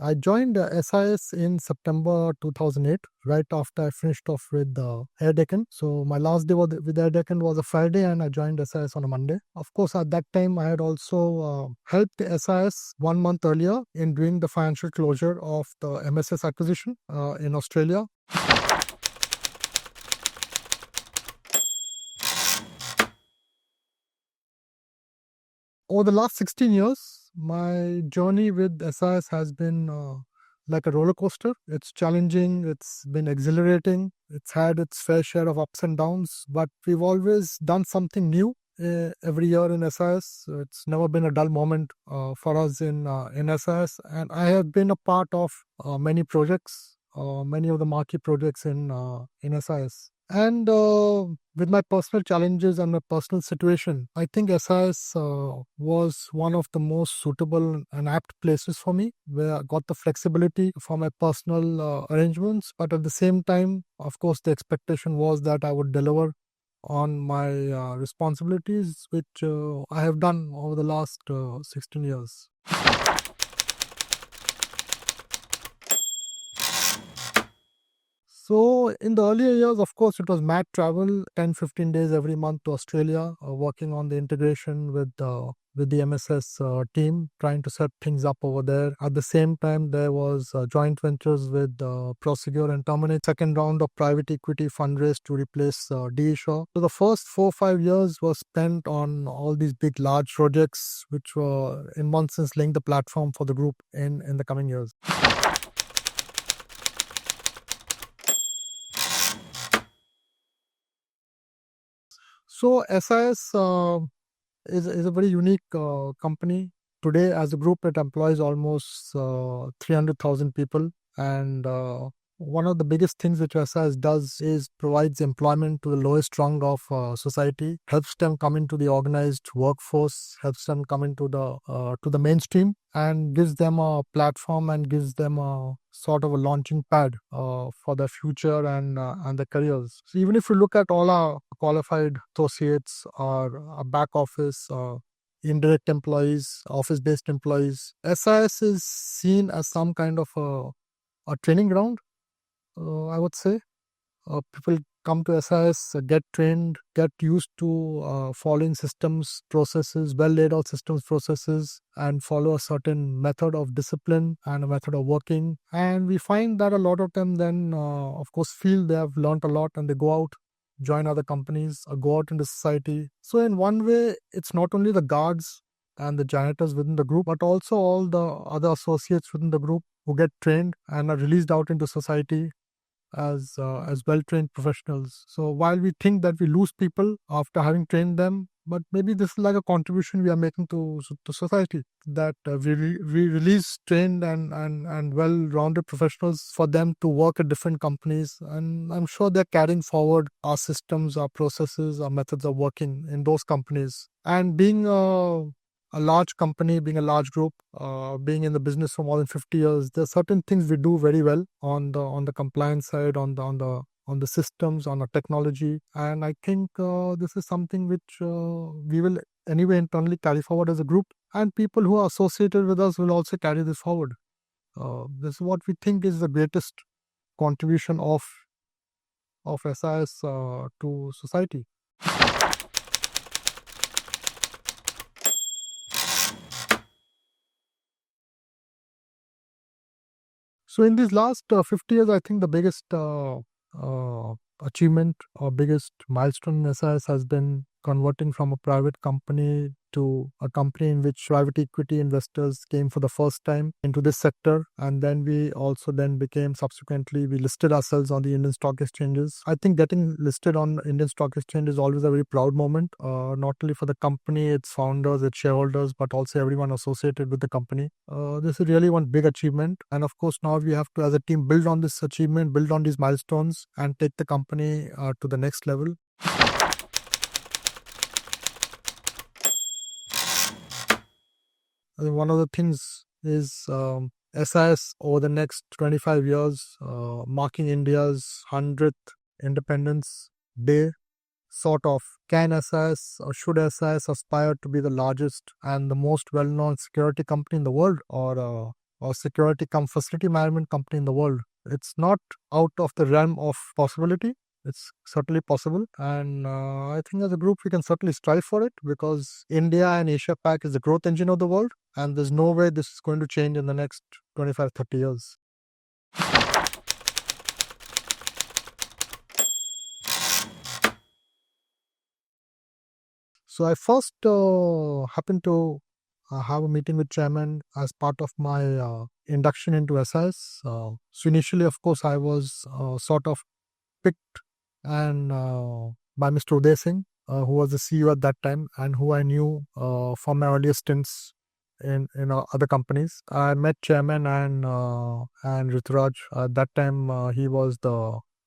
I joined SIS in September 2008, right after I finished off with Air Deccan. So my last day with Air Deccan was a Friday, and I joined SIS on a Monday. Of course, at that time, I had also helped SIS 1 month earlier in doing the financial closure of the MSS acquisition in Australia. Over the last 16 years, my journey with SIS has been like a roller coaster. It's challenging, it's been exhilarating, it's had its fair share of ups and downs, but we've always done something new every year in SIS. It's never been a dull moment for us in SIS, and I have been a part of many projects, many of the marquee projects in SIS. And with my personal challenges and my personal situation, I think SIS was one of the most suitable and apt places for me, where I got the flexibility for my personal arrangements. But at the same time, of course, the expectation was that I would deliver on my responsibilities, which I have done over the last 16 years. So in the earlier years, of course, it was mad travel, 10, 15 days every month to Australia, working on the integration with the MSS team, trying to set things up over there. At the same time, there was joint ventures with Prosegur and Terminate, second round of private equity fundraise to replace DE Shaw. So the first 4 or 5 years was spent on all these big, large projects, which were in one sense laying the platform for the group in the coming years. So SIS is a very unique company. Today, as a group, it employs almost 300,000 people. And one of the biggest things which SIS does is provides employment to the lowest rung of society, helps them come into the organized workforce, helps them come into the mainstream, and gives them a platform and gives them a sort of a launching pad for their future and their careers. So even if you look at all our qualified associates or our back office, indirect employees, office-based employees, SIS is seen as some kind of a training ground, I would say. People come to SIS, get trained, get used to following systems, processes, well laid out systems, processes, and follow a certain method of discipline and a method of working. And we find that a lot of them then, of course, feel they have learned a lot and they go out, join other companies, or go out into society. So, in one way, it's not only the guards and the janitors within the group, but also all the other associates within the group who get trained and are released out into society as well-trained professionals. So while we think that we lose people after having trained them, but maybe this is like a contribution we are making to society, that we release trained and well-rounded professionals for them to work at different companies, and I'm sure they're carrying forward our systems, our processes, our methods of working in those companies. And being a large company, being a large group, being in the business for more than 50 years, there are certain things we do very well on the compliance side, on the systems, on the technology, and I think this is something which we will anyway internally carry forward as a group, and people who are associated with us will also carry this forward. This is what we think is the greatest contribution of SIS to society. So in these last 50 years, I think the biggest achievement or biggest milestone in SIS has been converting from a private company to a company in which private equity investors came for the first time into this sector. And then we also then became subsequently, we listed ourselves on the Indian stock exchanges. I think getting listed on Indian stock exchange is always a very proud moment, not only for the company, its founders, its shareholders, but also everyone associated with the company. This is really one big achievement. And of course, now we have to, as a team, build on this achievement, build on these milestones, and take the company to the next level. I think one of the things is SIS over the next 25 years, marking India's 100th Independence Day, sort of, can SIS or should SIS aspire to be the largest and the most well-known security company in the world, or or security cum facility management company in the world. It's not out of the realm of possibility. It's certainly possible. And I think as a group, we can certainly strive for it because India and Asia Pac is the growth engine of the world. And there's no way this is going to change in the next 25, 30 years. So I first happened to have a meeting with chairman as part of my induction into SIS. So initially, of course, I was sort of picked and by Mr. Uday Singh, who was the CEO at that time and who I knew from my earlier stints in other companies. I met chairman and Rituraj. At that time, he was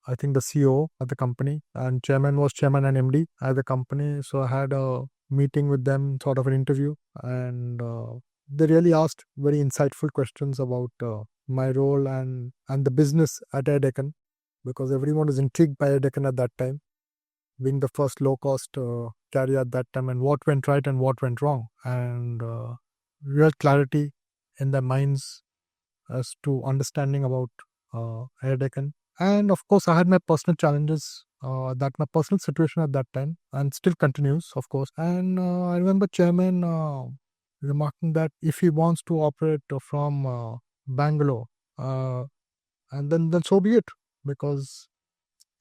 I think the CEO at the company, and chairman was chairman and MD at the company. So I had a meeting with them, sort of an interview, and they really asked very insightful questions about my role and the business at Air Deccan, because everyone was intrigued by Air Deccan at that time, being the first low-cost carrier at that time, and what went right and what went wrong, and real clarity in their minds as to understanding about Air Deccan. And of course, I had my personal challenges, that my personal situation at that time, and still continues, of course. And I remember chairman remarking that if he wants to operate from Bangalore, and then so be it, because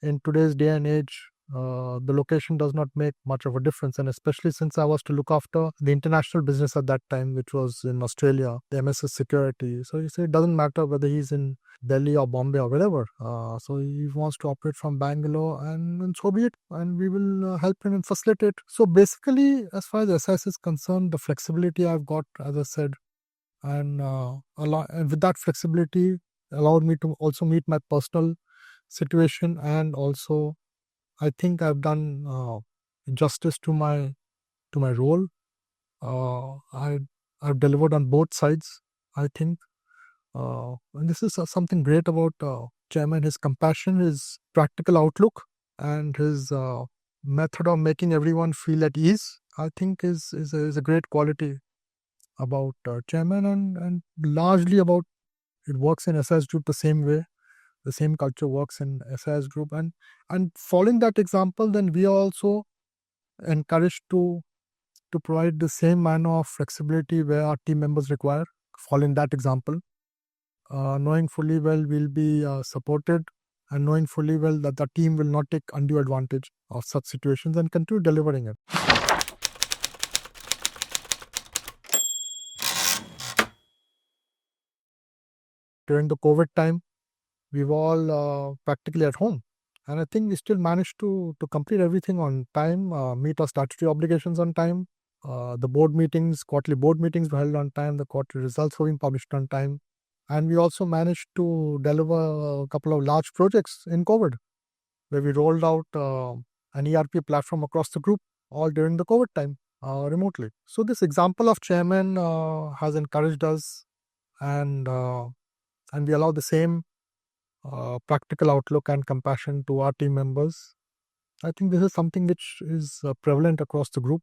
in today's day and age, the location does not make much of a difference. And especially since I was to look after the international business at that time, which was in Australia, the MSS security. So you say it doesn't matter whether he's in Delhi or Bombay or wherever. So he wants to operate from Bangalore, and so be it. And we will help him and facilitate. So basically, as far as SIS is concerned, the flexibility I've got, as I said, and with that flexibility, allowed me to also meet my personal situation, and also I think I've done justice to my role. I've delivered on both sides, I think, and this is something great about chairman. His compassion, his practical outlook, and his method of making everyone feel at ease, I think is a great quality about chairman, and largely about it works in SIS Group the same way. The same culture works in SIS Group, and following that example, then we are also encouraged to provide the same manner of flexibility where our team members require, following that example, knowing fully well we'll be supported, and knowing fully well that the team will not take undue advantage of such situations, and continue delivering it. During the COVID time, we were all practically at home, and I think we still managed to complete everything on time, meet our statutory obligations on time. The board meetings, quarterly board meetings were held on time. The quarterly results were being published on time, and we also managed to deliver a couple of large projects in COVID, where we rolled out an ERP platform across the group, all during the COVID time, remotely. So this example of chairman has encouraged us, and we allow the same practical outlook and compassion to our team members. I think this is something which is prevalent across the group,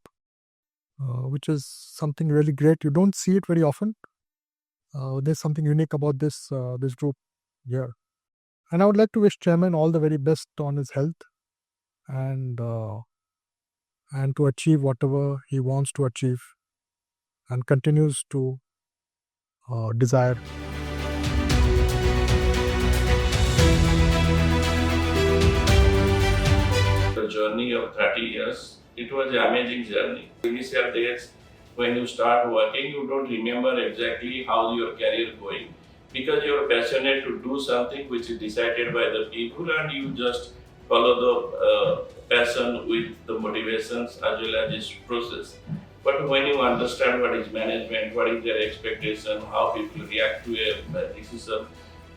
which is something really great. You don't see it very often. There's something unique about this group here. And I would like to wish chairman all the very best on his health, and to achieve whatever he wants to achieve and continues to desire. The journey of 30 years, it was an amazing journey. Initial days, when you start working, you don't remember exactly how your career going, because you're passionate to do something which is decided by the people, and you just follow the passion with the motivations as well as this process. But when you understand what is management, what is their expectation, how people react to a decision,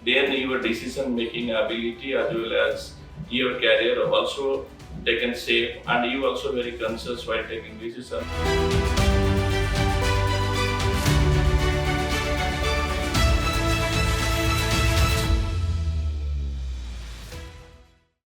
then your decision making ability as well as your career also taken shape, and you also very conscious while taking decision.